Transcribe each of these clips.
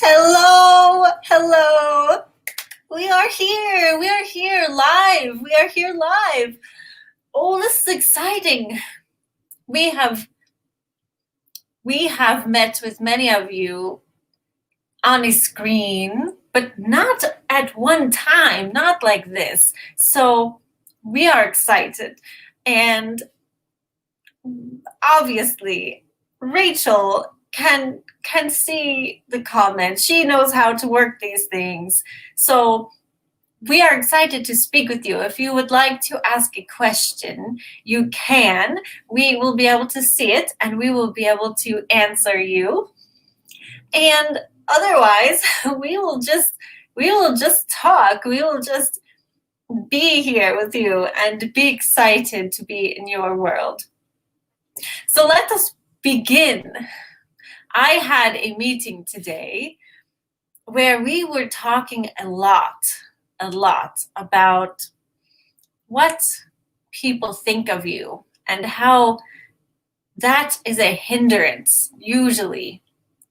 Hello, hello. We are here. We are here live. We are here live. Oh, this is exciting. We have met with many of you on a screen, but not at one time, not like this. So we are excited. And obviously, Rachel can see the comments. She knows how to work these things. So we are excited to speak with you. If you would like to ask a question, you can. We will be able to see it and we will be able to answer you. And otherwise, we will just talk. We will just be here with you and be excited to be in your world. So let us begin. I had a meeting today where we were talking a lot about what people think of you and how that is a hindrance usually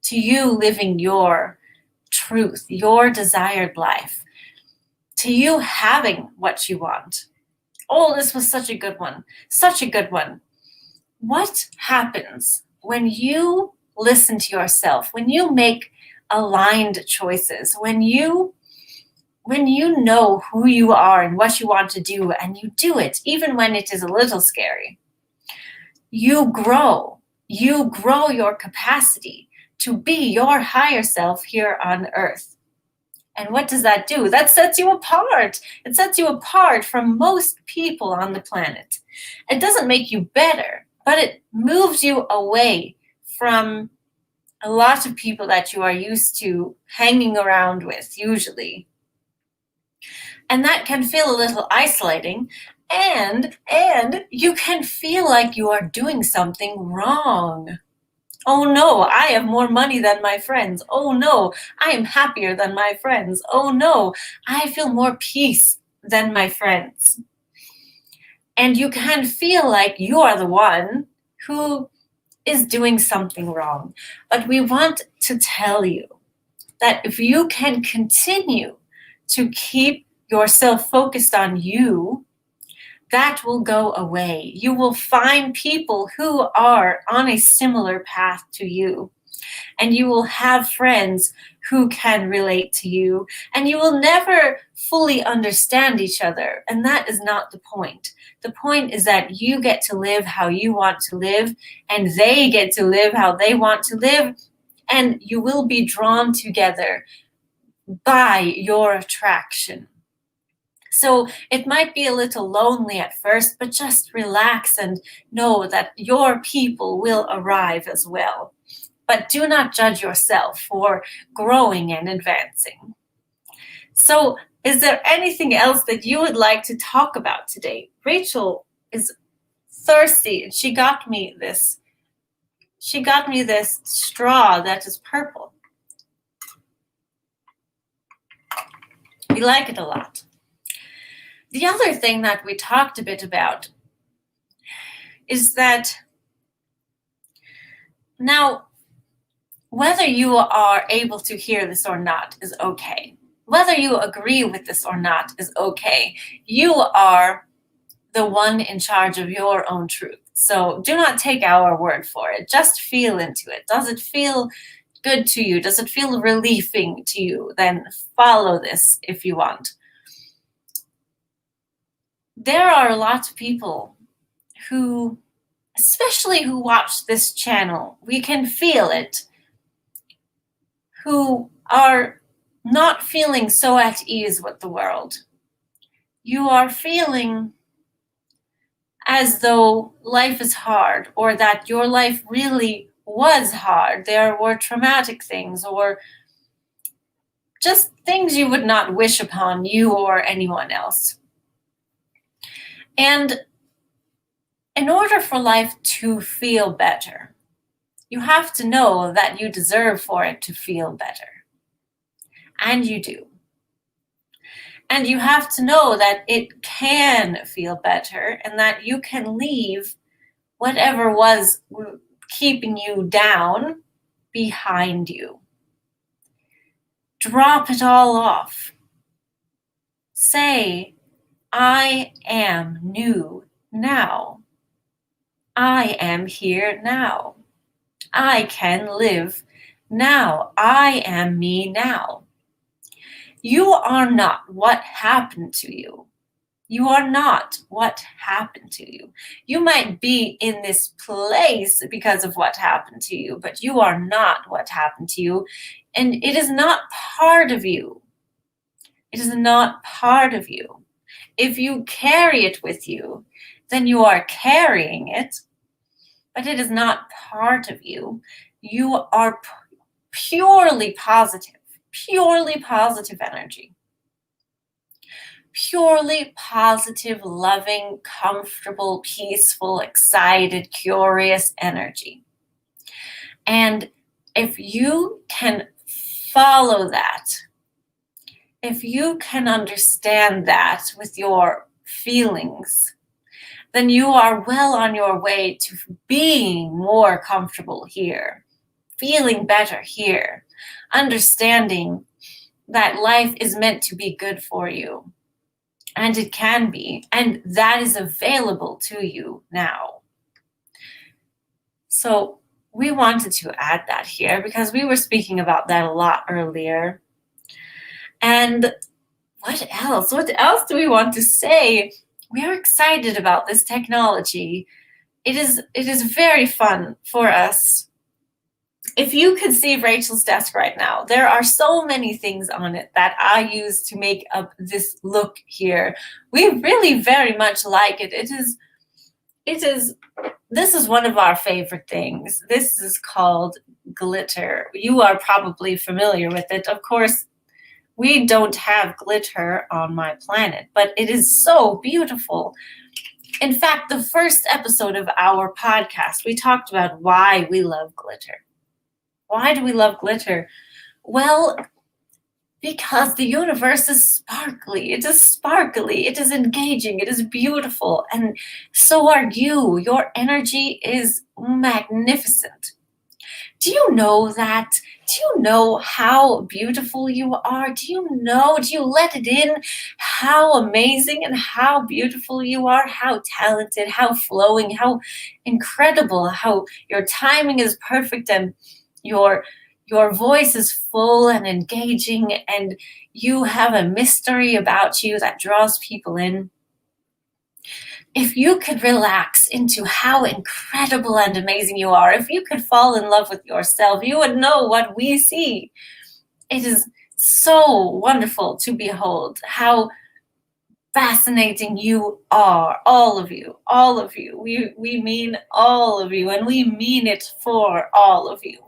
to you living your truth, your desired life, to you having what you want. Oh, this was such a good one. Such a good one. What happens when you listen to yourself, when you make aligned choices, when you know who you are and what you want to do and you do it, even when it is a little scary, you grow your capacity to be your higher self here on earth. And what does that do? That sets you apart. It sets you apart from most people on the planet. It doesn't make you better, but it moves you away from a lot of people that you are used to hanging around with usually. And that can feel a little isolating, and you can feel like you are doing something wrong. Oh no, I have more money than my friends. Oh no, I am happier than my friends. Oh no, I feel more peace than my friends. And you can feel like you are the one who is doing something wrong. But we want to tell you that if you can continue to keep yourself focused on you, that will go away. You will find people who are on a similar path to you, and you will have friends who can relate to you, and you will never fully understand each other, and that is not the point. The point is that you get to live how you want to live, and they get to live how they want to live, and you will be drawn together by your attraction. So it might be a little lonely at first, but just relax and know that your people will arrive as well. But do not judge yourself for growing and advancing. So is there anything else that you would like to talk about today? Rachel is thirsty and she got me this straw that is purple. We like it a lot. The other thing that we talked a bit about is that now, whether you are able to hear this or not is okay. Whether you agree with this or not is okay. You are the one in charge of your own truth. So do not take our word for it. Just feel into it. Does it feel good to you? Does it feel relieving to you? Then follow this if you want. There are a lot of people who, especially who watch this channel, we can feel it, who are not feeling so at ease with the world. You are feeling as though life is hard, or that your life really was hard. There were traumatic things, or just things you would not wish upon you or anyone else. And in order for life to feel better, you have to know that you deserve for it to feel better. And you do. And you have to know that it can feel better and that you can leave whatever was keeping you down behind you. Drop it all off. Say, I am new now. I am here now. I can live now. I am me now. You are not what happened to you. You are not what happened to you. You might be in this place because of what happened to you, but you are not what happened to you. And it is not part of you. It is not part of you. If you carry it with you, then you are carrying it, but it is not part of you. You are purely positive energy. Purely positive, loving, comfortable, peaceful, excited, curious energy. And if you can follow that, if you can understand that with your feelings, then you are well on your way to being more comfortable here, feeling better here, understanding that life is meant to be good for you. And it can be, and that is available to you now. So we wanted to add that here because we were speaking about that a lot earlier. And what else? What else do we want to say? We are excited about this technology. It is very fun for us. If you could see Rachel's desk right now, there are so many things on it that I use to make up this look here. We really very much like it. This is one of our favorite things. This is called glitter. You are probably familiar with it. Of course, we don't have glitter on my planet, but it is so beautiful. In fact, the first episode of our podcast, we talked about why we love glitter. Why do we love glitter? Well, because the universe is sparkly. It is sparkly. It is engaging. It is beautiful. And so are you. Your energy is magnificent. Do you know that? Do you know how beautiful you are? Do you let it in how amazing and how beautiful you are? How talented, how flowing, how incredible, how your timing is perfect and your voice is full and engaging, and you have a mystery about you that draws people in. If you could relax into how incredible and amazing you are, if you could fall in love with yourself, you would know what we see. It is so wonderful to behold how fascinating you are, all of you, all of you. We mean all of you, and we mean it for all of you.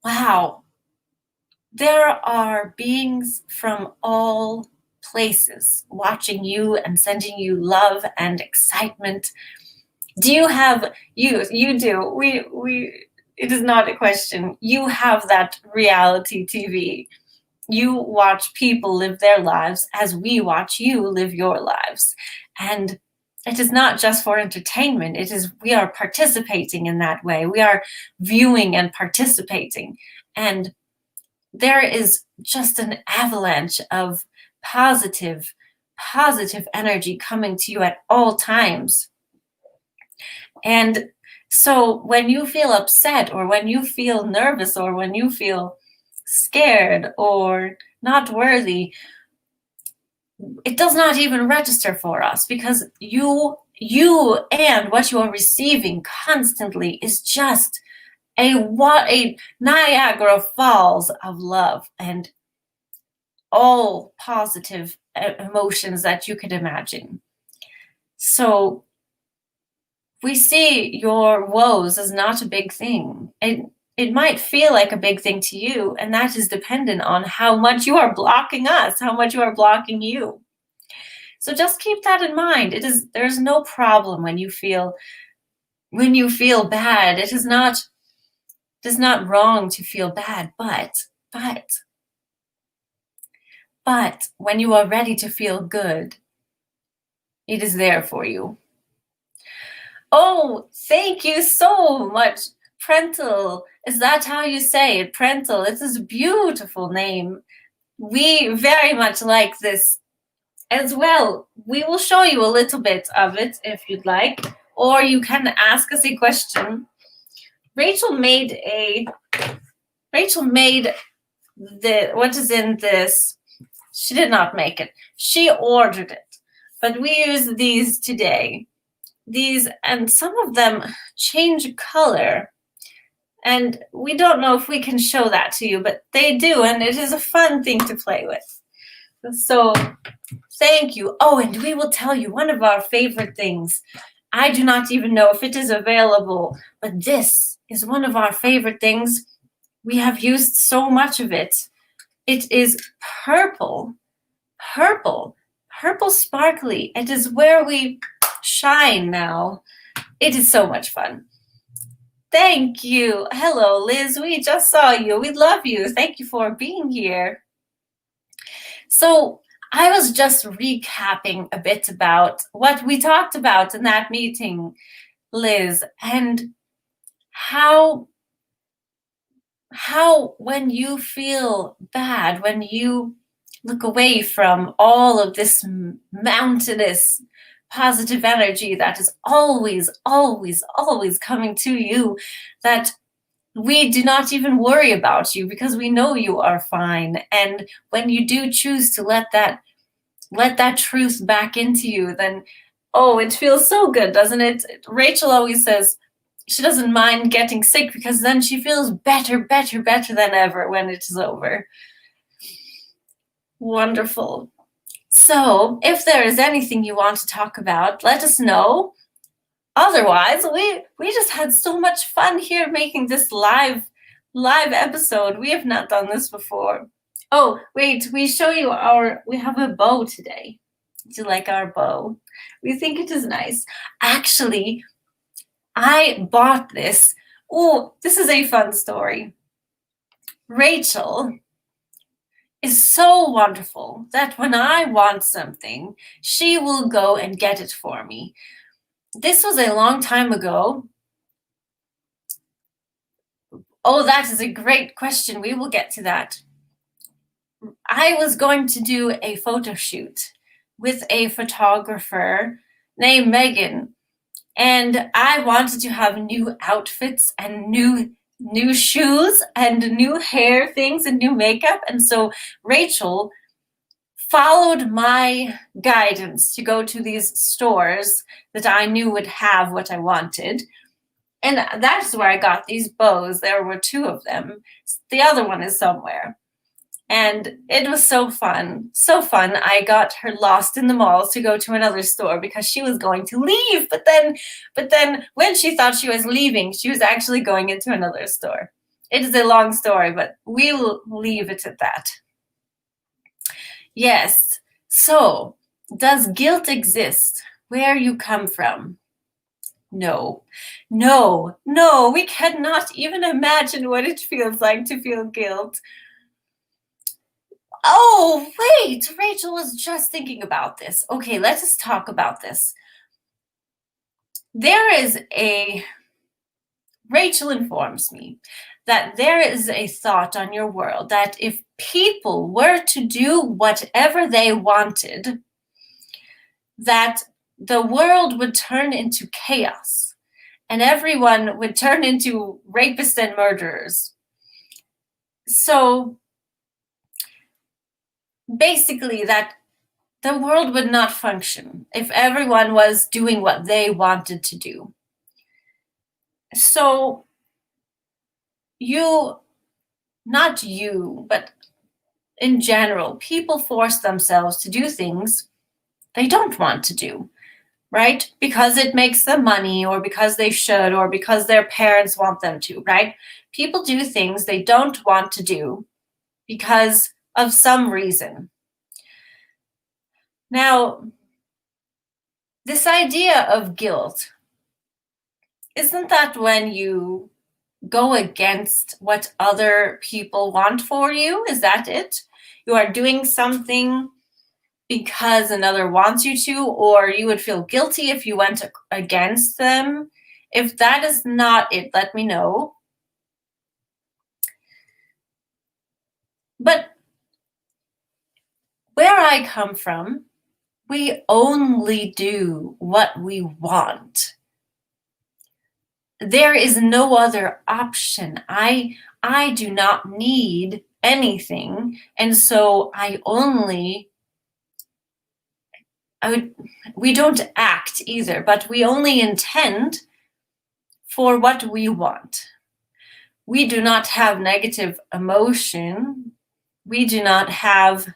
Wow. There are beings from all places watching you and sending you love and excitement. Do you have you do. We it is not a question. You have that reality TV. You watch people live their lives as we watch you live your lives. And it is not just for entertainment. We are participating in that way. We are viewing and participating. And there is just an avalanche of positive energy coming to you at all times. And so when you feel upset, or when you feel nervous, or when you feel scared or not worthy, it does not even register for us, because you and what you are receiving constantly is just a Niagara Falls of love and all positive emotions that you could imagine. So we see your woes as not a big thing. It might feel like a big thing to you, and that is dependent on how much you are blocking us, how much you are blocking you. So just keep that in mind. There's no problem when you feel bad. It is not wrong to feel bad, but when you are ready to feel good, it is there for you. Oh, thank you so much Prental. Is that how you say it? Prental. It is a beautiful name. We very much like this as well. We will show you a little bit of it if you'd like, or you can ask us a question. Rachel made what is in this. She did not make it. She ordered it, but we use these today. These, and some of them change color, and we don't know if we can show that to you, but they do, and it is a fun thing to play with. So thank you. Oh, and we will tell you one of our favorite things. I do not even know if it is available, but this is one of our favorite things. We have used so much of it. It is purple sparkly. It is where we shine now. It is so much fun. Thank you. Hello, Liz. We just saw you. We love you. Thank you for being here. So I was just recapping a bit about what we talked about in that meeting, Liz, and how when you feel bad, when you look away from all of this mountainous positive energy that is always, always, always coming to you, that we do not even worry about you because we know you are fine. And when you do choose to let that truth back into you, then, oh, it feels so good, doesn't it? Rachel always says she doesn't mind getting sick because then she feels better than ever when it is over. Wonderful. So if there is anything you want to talk about, let us know. Otherwise, we just had so much fun here making this live episode. We have not done this before. Oh, wait, we have a bow today. Do you like our bow? We think it is nice. Actually, I bought this. Oh, this is a fun story. Rachel is so wonderful that when I want something, she will go and get it for me. This was a long time ago. Oh, that is a great question. We will get to that. I was going to do a photo shoot with a photographer named Megan, and I wanted to have new outfits and new shoes and new hair things and new makeup. And so Rachel followed my guidance to go to these stores that I knew would have what I wanted. And that's where I got these bows. There were 2 of them. The other one is somewhere. And it was so fun. So fun. I got her lost in the mall to go to another store because she was going to leave. But then when she thought she was leaving, she was actually going into another store. It is a long story, but we will leave it at that. Yes. So, does guilt exist where you come from? No, we cannot even imagine what it feels like to feel guilt. Oh, wait, Rachel was just thinking about this. Okay, let us talk about this. Rachel informs me that there is a thought on your world that if people were to do whatever they wanted, that the world would turn into chaos and everyone would turn into rapists and murderers. So basically that the world would not function if everyone was doing what they wanted to do. So not you, but in general, people force themselves to do things they don't want to do, right? Because it makes them money, or because they should, or because their parents want them to, right? People do things they don't want to do because of some reason. Now, this idea of guilt, isn't that when you go against what other people want for you? Is that it? You are doing something because another wants you to, or you would feel guilty if you went against them. If that is not it, let me know. But where I come from, we only do what we want. There is no other option. I do not need anything, and so we don't act either, but we only intend for what we want. We do not have negative emotion. We do not have,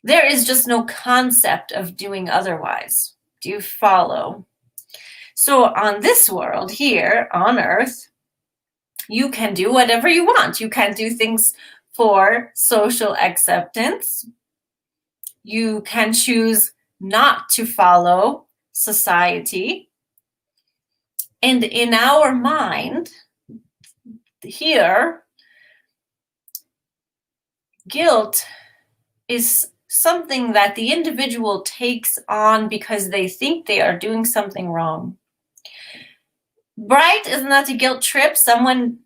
there is just no concept of doing otherwise. Do you follow? So on this world here on Earth, you can do whatever you want. You can do things for social acceptance. You can choose not to follow society. And in our mind, here, guilt is something that the individual takes on because they think they are doing something wrong. Right? Isn't that a guilt trip? Someone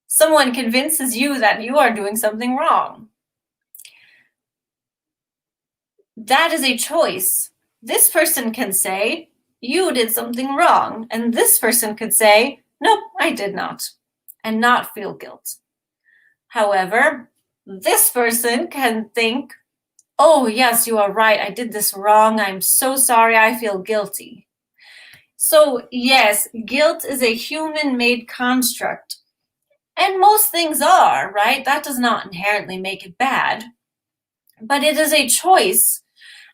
convinces you that you are doing something wrong. That is a choice. This person can say, you did something wrong. And this person could say, nope, I did not, and not feel guilt. However, this person can think, oh, yes, you are right. I did this wrong. I'm so sorry. I feel guilty. So yes, guilt is a human-made construct. And most things are, right? That does not inherently make it bad. But it is a choice.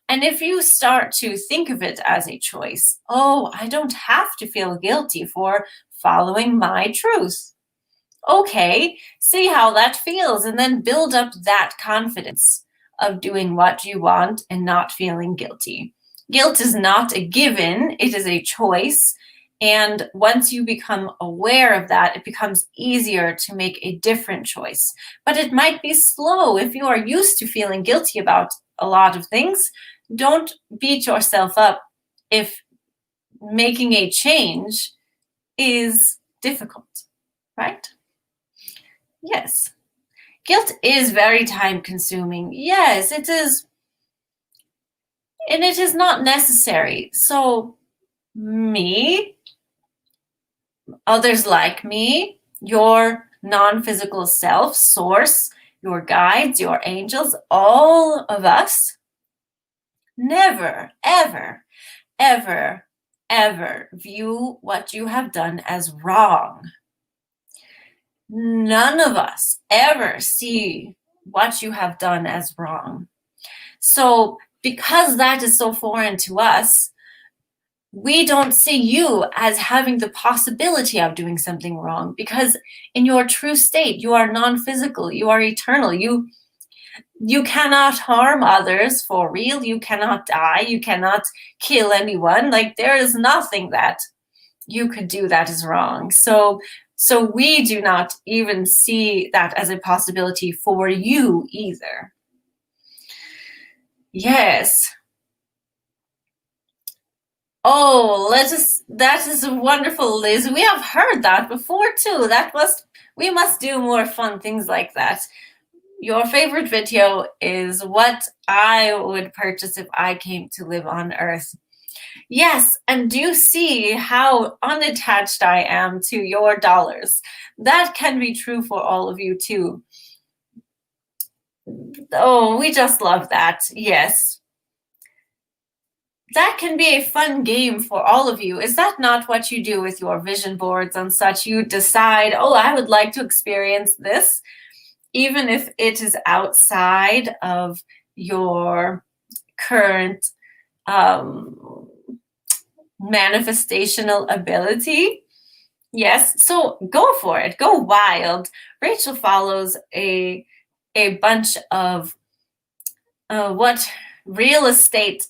And if you start to think of it as a choice, oh, I don't have to feel guilty for following my truth. Okay, see how that feels, and then build up that confidence of doing what you want and not feeling guilty. Guilt is not a given, it is a choice. And once you become aware of that, it becomes easier to make a different choice. But it might be slow. If you are used to feeling guilty about a lot of things, don't beat yourself up if making a change is difficult, right? Yes. Guilt is very time consuming. Yes, it is. And it is not necessary. So me, others like me, your non-physical self, source, your guides, your angels, all of us, never, ever, ever, ever view what you have done as wrong. None of us ever see what you have done as wrong. So because that is so foreign to us, we don't see you as having the possibility of doing something wrong, because in your true state, you are non-physical, you are eternal, you cannot harm others for real, you cannot die, you cannot kill anyone. Like, there is nothing that you could do that is wrong. So we do not even see that as a possibility for you either. Yes. Oh, that is wonderful, Liz. We have heard that before too. We must do more fun things like that. Your favorite video is what I would purchase if I came to live on Earth. Yes, and do you see how unattached I am to your dollars? That can be true for all of you too. Oh, we just love that. Yes. That can be a fun game for all of you. Is that not what you do with your vision boards and such? You decide, oh, I would like to experience this, even if it is outside of your current manifestational ability. Yes, so go for it. Go wild. Rachel follows a bunch of what real estate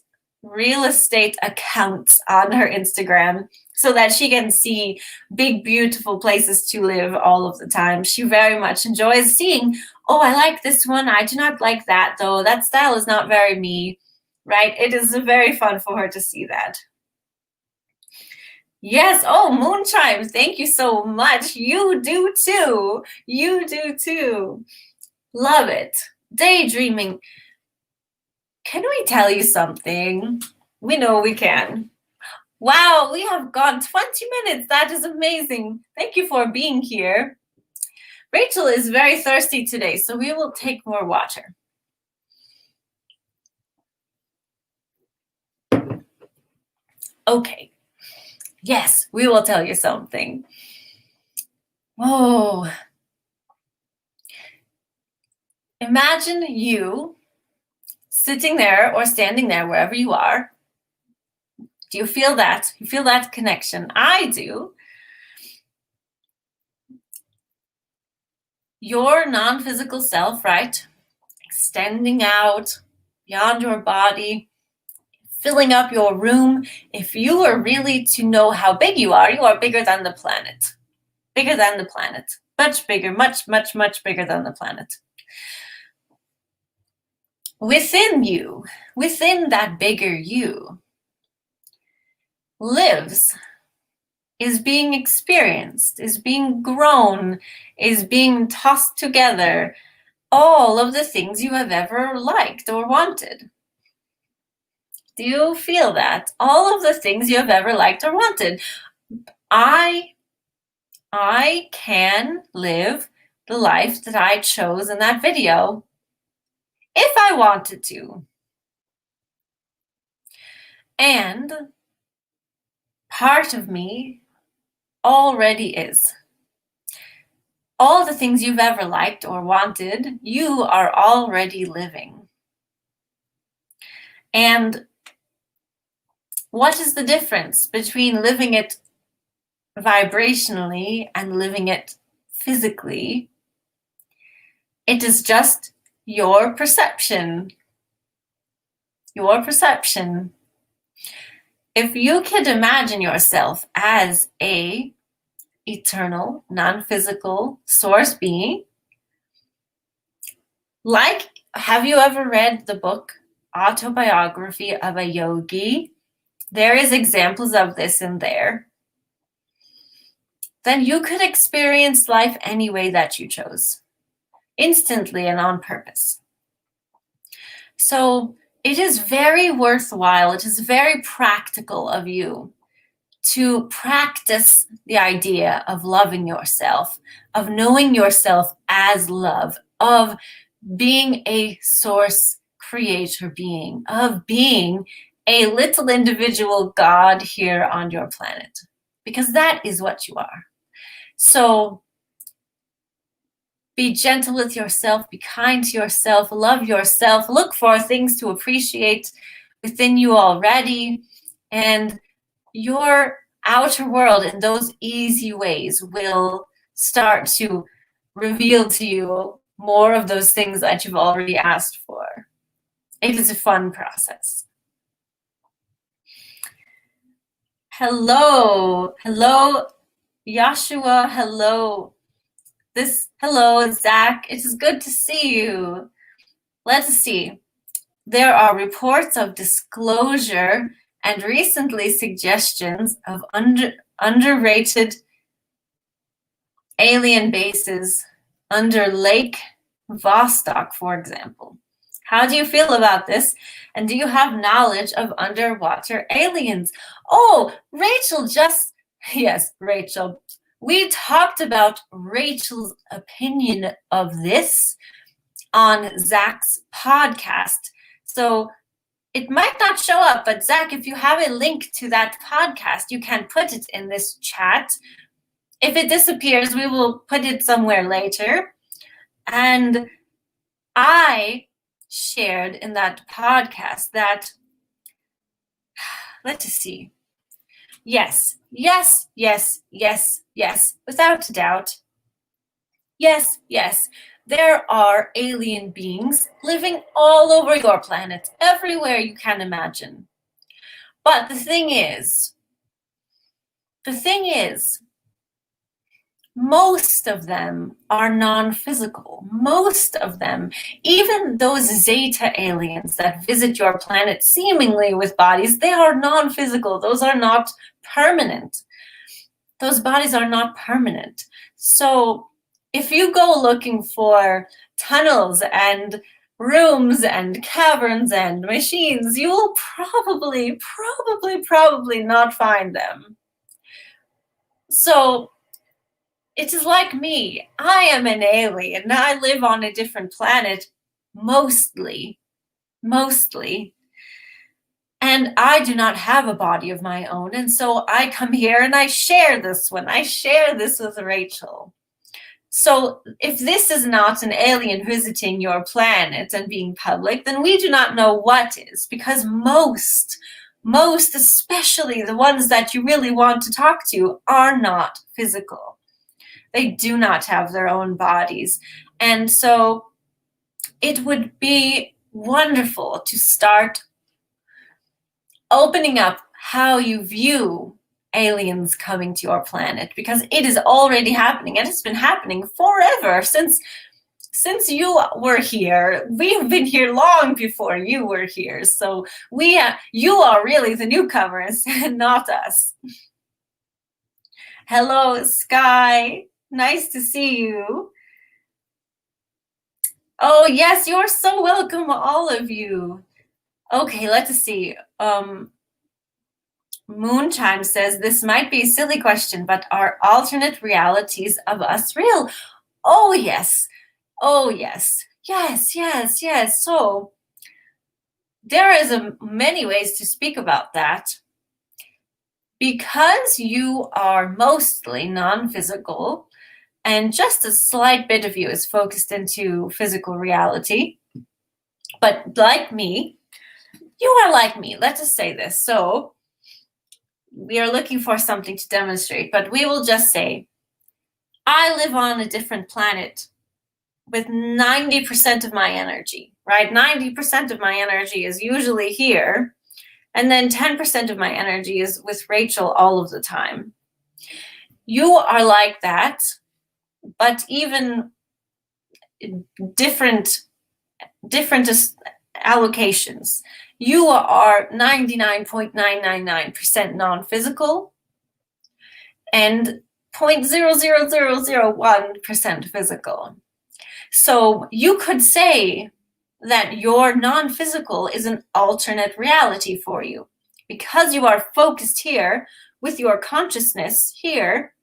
accounts on her Instagram so that she can see big, beautiful places to live all of the time. She very much enjoys seeing, oh, I like this one. I do not like that, though. That style is not very me, right? It is very fun for her to see that. Yes. Oh, moon chimes. Thank you so much. You do too. You do too. Love it. Daydreaming. Can we tell you something? We know we can. Wow, we have gone 20 minutes. That is amazing. Thank you for being here. Rachel is very thirsty today, so we will take more water. Okay. Yes, we will tell you something. Oh. Imagine you sitting there or standing there, wherever you are. Do you feel that? You feel that connection? I do. Your non-physical self, right? Extending out beyond your body, filling up your room. If you were really to know how big you are bigger than the planet. Bigger than the planet. Much bigger, much, much, much bigger than the planet. Within you, within that bigger you, lives, is being experienced, is being grown, is being tossed together, all of the things you have ever liked or wanted. Do you feel that? All of the things you have ever liked or wanted. I can live the life that I chose in that video if I wanted to. And part of me already is. All the things you've ever liked or wanted, you are already living. And what is the difference between living it vibrationally and living it physically? It is just your perception. Your perception. If you could imagine yourself as a eternal, non-physical source being, have you ever read the book Autobiography of a Yogi? There is examples of this in there. Then you could experience life any way that you chose, instantly and on purpose. So it is very worthwhile, it is very practical of you to practice the idea of loving yourself, of knowing yourself as love, of being a source creator being, of being a little individual God here on your planet, because that is what you are. So be gentle with yourself, be kind to yourself, love yourself, look for things to appreciate within you already, and your outer world in those easy ways will start to reveal to you more of those things that you've already asked for. It is a fun process. Hello, Joshua, hello. Hello, Zach, it is good to see you. Let's see. There are reports of disclosure and recently suggestions of underrated alien bases under Lake Vostok, for example. How do you feel about this? And do you have knowledge of underwater aliens? Oh, Rachel yes, Rachel. We talked about Rachel's opinion of this on Zach's podcast. So it might not show up, but Zach, if you have a link to that podcast, you can put it in this chat. If it disappears, we will put it somewhere later. And I shared in that podcast that, let's see. Yes, without a doubt. Yes. There are alien beings living all over your planet, everywhere you can imagine. But the thing is, most of them are non-physical. Most of them, even those Zeta aliens that visit your planet seemingly with bodies, they are non-physical. Those are not permanent. those bodies are not permanent. So if you go looking for tunnels and rooms and caverns and machines, you will probably not find them. So it is like me. I am an alien. I live on a different planet, mostly. And I do not have a body of my own. And so I come here and I share this one. I share this with Rachel. So if this is not an alien visiting your planet and being public, then we do not know what is, because most, especially the ones that you really want to talk to, are not physical. They do not have their own bodies. And so it would be wonderful to start opening up how you view aliens coming to your planet, because it is already happening, and it's been happening forever since you were here. We've been here long before you were here. So you are really the newcomers and not us. Hello, Sky. Nice to see you. Oh, yes, you're so welcome, all of you. Okay, let's see. Moonchime says, this might be a silly question, but are alternate realities of us real? Oh, yes. Oh, yes. Yes. So there is many ways to speak about that. Because you are mostly non-physical, and just a slight bit of you is focused into physical reality, but like me, you are like me. Let's just say this. So we are looking for something to demonstrate, but we will just say, I live on a different planet with 90% of my energy, right? 90% of my energy is usually here, and then 10% of my energy is with Rachel all of the time. You are like that, but even different allocations. You are 99.999% non-physical and 0.00001% physical. So you could say that your non-physical is an alternate reality for you, because you are focused here with your consciousness here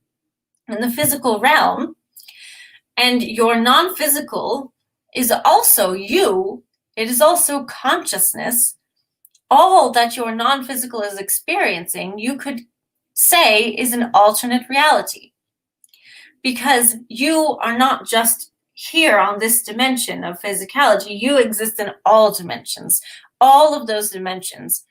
in the physical realm, and your non-physical is also you. It is also consciousness. All that your non-physical is experiencing, you could say, is an alternate reality, because you are not just here on this dimension of physicality. You exist in all dimensions. All of those dimensions,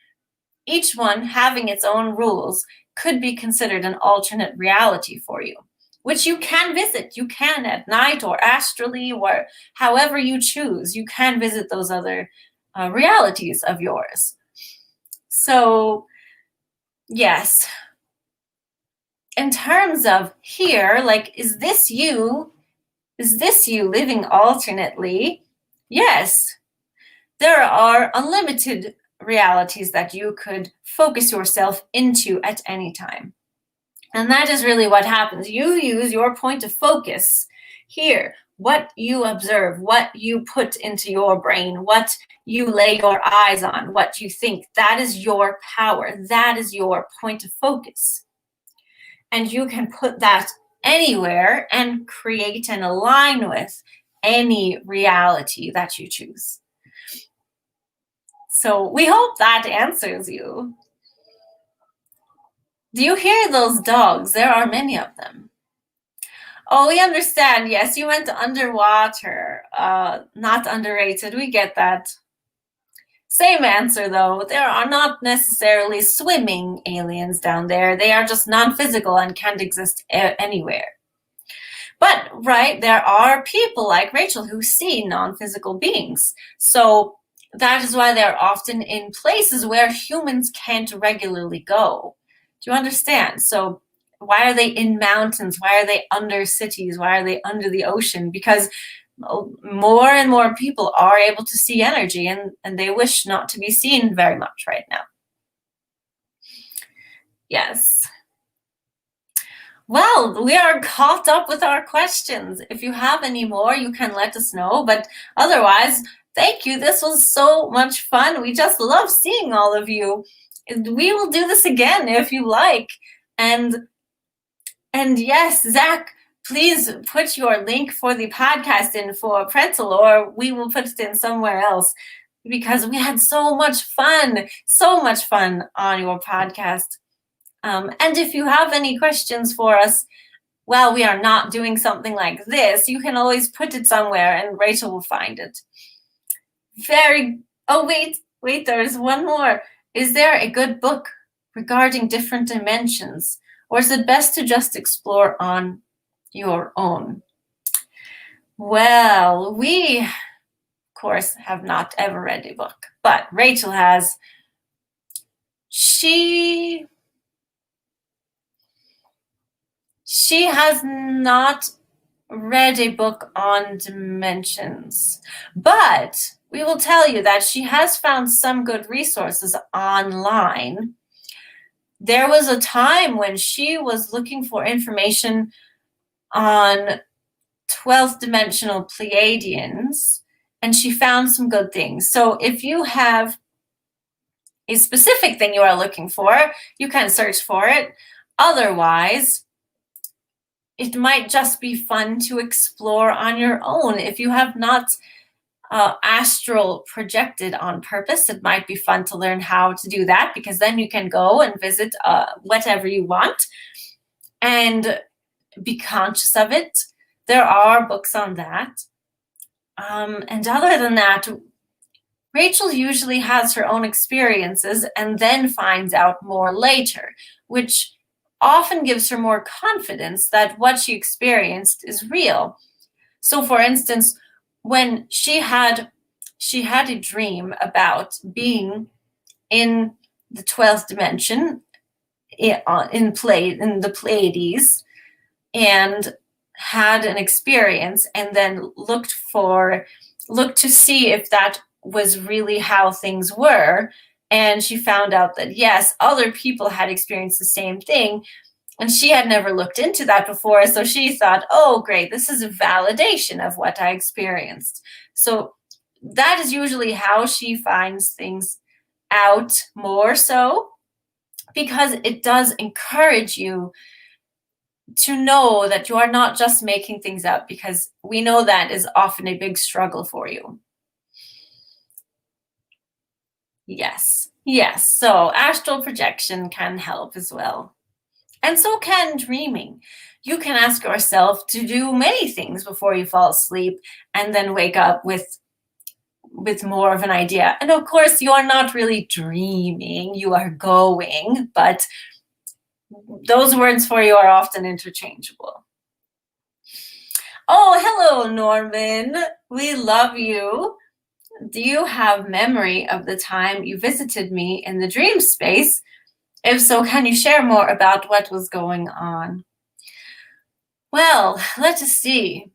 each one having its own rules, could be considered an alternate reality for you, which you can visit. You can at night or astrally, or however you choose. You can visit those other realities of yours. So, yes. In terms of here, like, is this you? Is this you living alternately? Yes. There are unlimited realities that you could focus yourself into at any time. And that is really what happens. You use your point of focus here, what you observe, what you put into your brain, what you lay your eyes on, what you think. That is your power. That is your point of focus. And you can put that anywhere and create and align with any reality that you choose. So we hope that answers you. Do you hear those dogs? There are many of them. Oh, we understand. Yes, you went underwater. Not underrated. We get that. Same answer, though. There are not necessarily swimming aliens down there. They are just non-physical and can't exist anywhere. But, right, there are people like Rachel who see non-physical beings. So that is why they're often in places where humans can't regularly go. Do you understand? So why are they in mountains? Why are they under cities? Why are they under the ocean? Because more and more people are able to see energy, and they wish not to be seen very much right now. Yes. Well, we are caught up with our questions. If you have any more, you can let us know. But otherwise, thank you. This was so much fun. We just love seeing all of you. We will do this again if you like. And yes, Zach, please put your link for the podcast in for Pretzel, or we will put it in somewhere else, because we had so much fun on your podcast. And if you have any questions for us while we are not doing something like this, you can always put it somewhere and Rachel will find it. Oh, wait, there's one more. Is there a good book regarding different dimensions, or is it best to just explore on your own? Well, we, of course, have not ever read a book, but Rachel has. She has not read a book on dimensions, but we will tell you that she has found some good resources online. There was a time when she was looking for information on 12th dimensional Pleiadians, and she found some good things. So if you have a specific thing you are looking for, you can search for it. Otherwise, it might just be fun to explore on your own. If you have not astral projected on purpose, it might be fun to learn how to do that, because then you can go and visit whatever you want and be conscious of it. There are books on that. And other than that, Rachel usually has her own experiences and then finds out more later, which often gives her more confidence that what she experienced is real. So, for instance, when she had a dream about being in the 12th dimension in the Pleiades, and had an experience, and then looked to see if that was really how things were. And she found out that yes, other people had experienced the same thing, and she had never looked into that before. So she thought, oh, great, this is a validation of what I experienced. So that is usually how she finds things out more so, because it does encourage you to know that you are not just making things up, because we know that is often a big struggle for you. Yes. So astral projection can help as well. And so can dreaming. You can ask yourself to do many things before you fall asleep, and then wake up with more of an idea. And of course, you are not really dreaming, you are going, but those words for you are often interchangeable. Oh, hello, Norman. We love you. Do you have memory of the time you visited me in the dream space? If so, can you share more about what was going on? Well, let us see.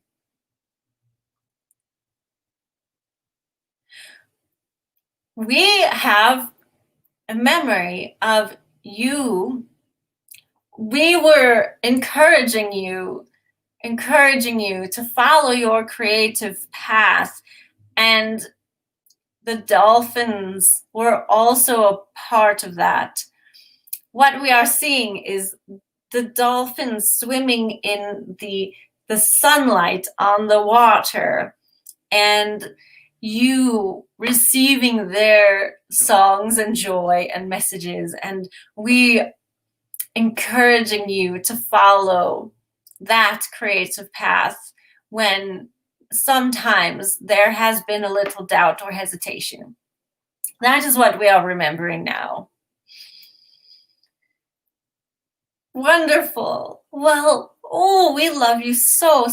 We have a memory of you. We were encouraging you to follow your creative path, and the dolphins were also a part of that. What we are seeing is the dolphins swimming in the sunlight on the water, and you receiving their songs and joy and messages, and we encouraging you to follow that creative path when sometimes there has been a little doubt or hesitation. That is what we are remembering now. Wonderful. Well, we love you so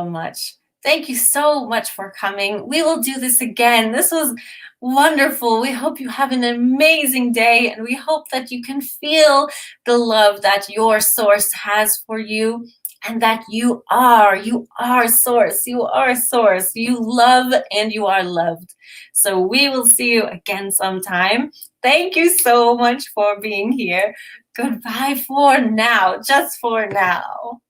much. Thank you so much for coming. We will do this again. This was wonderful. We hope you have an amazing day, and we hope that you can feel the love that your source has for you. and that you are source, you are source, you love and you are loved. So we will see you again sometime. Thank you so much for being here. Goodbye for now, just for now.